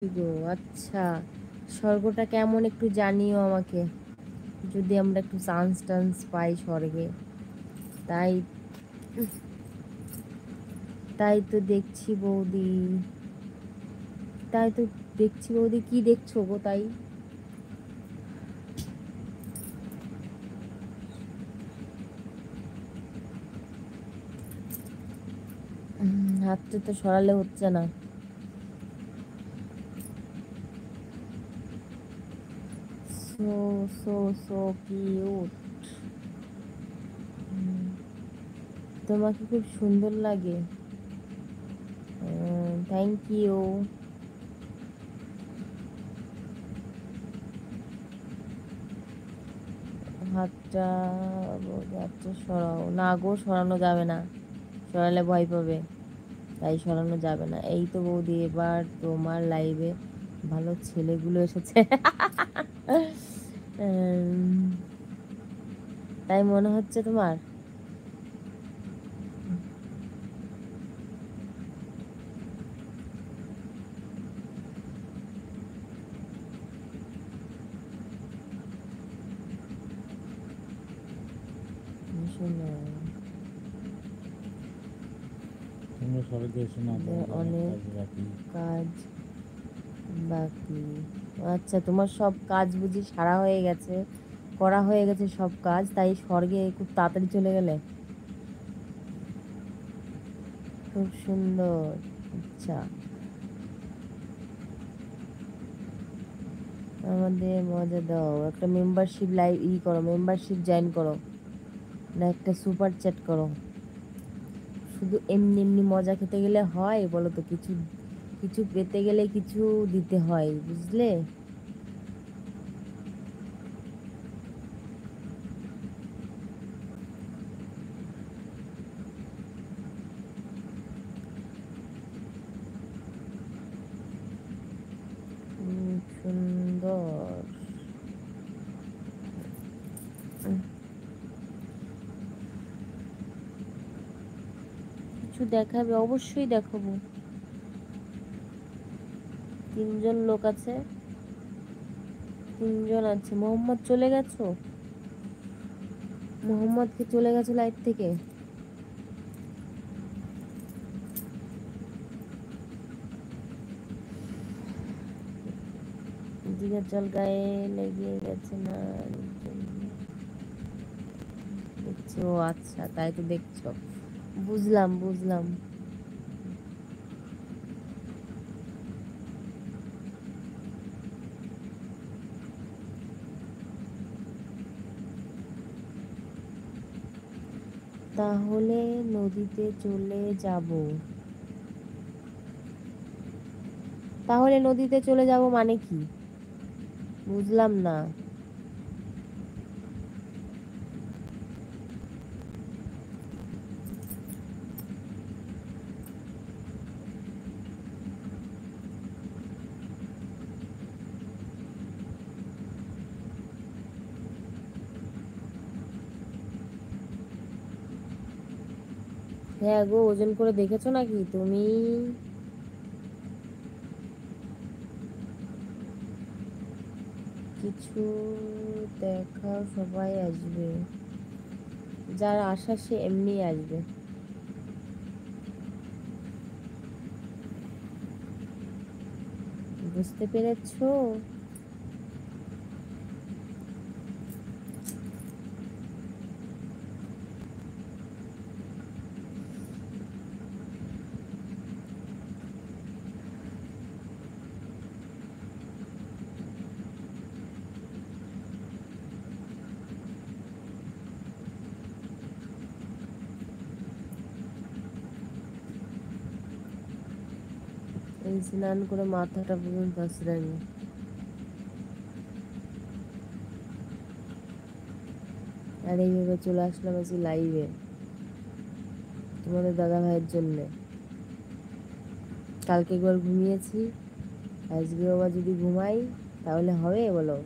গো আচ্ছা, স্বর্গটা কেমন একটু জানিও আমাকে, যদি আমরা একটু চান্স টান্স পাই স্বর্গে। তাই তাই তো দেখছি বৌদি, তাই তো দেখছি বৌদি। কি দেখছো গো? তাই হাতটা তো সরালে হচ্ছে না। So so so cute. তোমাকে খুব সুন্দর লাগে। Thank you. হাতটা বৌদি, হাতটা সরাও না গো, সরানো যাবে না, সরালে ভয় পাবে, তাই সরানো যাবে না। এই তো বৌদি, এবার তোমার লাইভে ভালো ছেলেগুলো এসেছে। উম, তাই মনে হচ্ছে তোমার? শোনো, অনেক কাজ বাকি। আচ্ছা, তোমার সব কাজ বুঝি সারা হয়ে গেছে, করা হয়ে গেছে সব কাজ, তাই স্বর্গে খুব তাড়াতাড়ি চলে গেলে? খুব সুন্দর। আচ্ছা, আমাদের মজা দাও, একটা মেম্বারশিপ করো, মেম্বারশিপ জয়েন করো, না একটা সুপার চ্যাট করো। শুধু এমনি এমনি মজা খেতে গেলে হয় বলো তো? কিছু কিছু পেতে গেলে কিছু দিতে হয়, বুঝলে? সুন্দর। উম, কিছু দেখাবে? অবশ্যই দেখাবো। তিনজন লোক আছে, তিনজন আছে। মোহাম্মদ চলে গেছো? মোহাম্মদকে চলে গেছো লাইফ থেকে? দিঘার জল গায়ে লেগে গেছে না? দেখছো? আচ্ছা, তাই তো দেখছো। বুঝলাম বুঝলাম। তাহলে নদীতে চলে যাব? তাহলে নদীতে চলে যাব মানে কি? বুঝলাম না। হ্যাঁ গো, ওজন করে দেখেছো নাকি তুমি? কিছু দেখাও, সবাই আসবে, যার আশা সে এমনি আসবে। বুঝতে পেরেছো? এই স্নান করে মাথাটা পর্যন্ত আশ্রাইনি, আর এইভাবে চলে আসলাম আজকে লাইভে তোমাদের দাদা ভাইয়ের জন্যে। কালকে একবার ঘুমিয়েছি, আজকে আবার যদি ঘুমাই তাহলে হবে বলো?